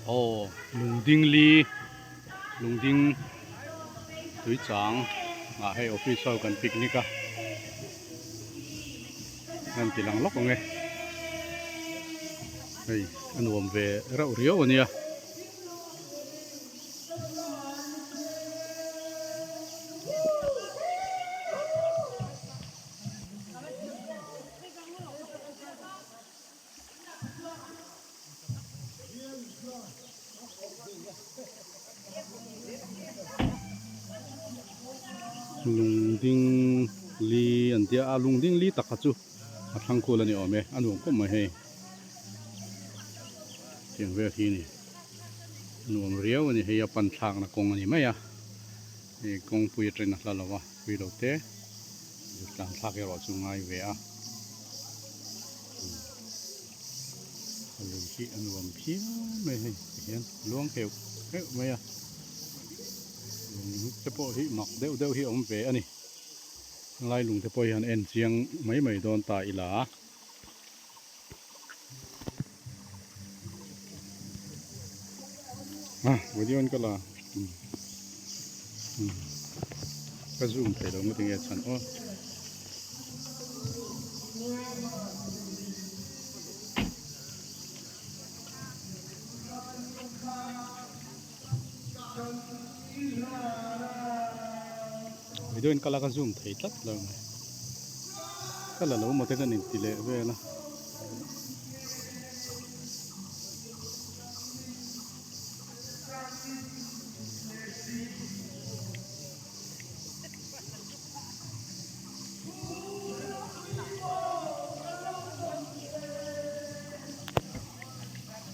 โอ้ลุงดิงลีลุงดิงตุยจางมาให้ออฟฟิศกันปิกนิกนั่นติลังล็อกไงเฮ้ยอันวมเวเราเรียวเนี่ยลุงดิงลีอันเดียลุงดิงลีตักจูทางโคลนี่ออกไหมอันวมก็ไม่ให้เสียงเวทีนี่อันวมเรียวนี่ให้ยาปันทางนะกงนี่ไหมอ่ะนี่กงปุยเทรนนักละวะปุยโรเต้อยู่กลางทางเอรอจุงไงเวียลุงที่อันวมเพี้ยไม่ให้เห็นล้วงเขียวเฮ้ยไหมอ่ะเฉพาะที่หมักเด้วที่อมเวอันนี้ไล่ลุงเฉพาะหันเอ็นเสียงไม่โดนตาอีหลาวันนี้มันก็ละก็ซูมไปแล้วไม่ถึงฉันวิดีโอก็ละก็ซูมถ่ายตัดแล้วก็ละเราไม่ได้กันนิดเดียวเว้ยนะ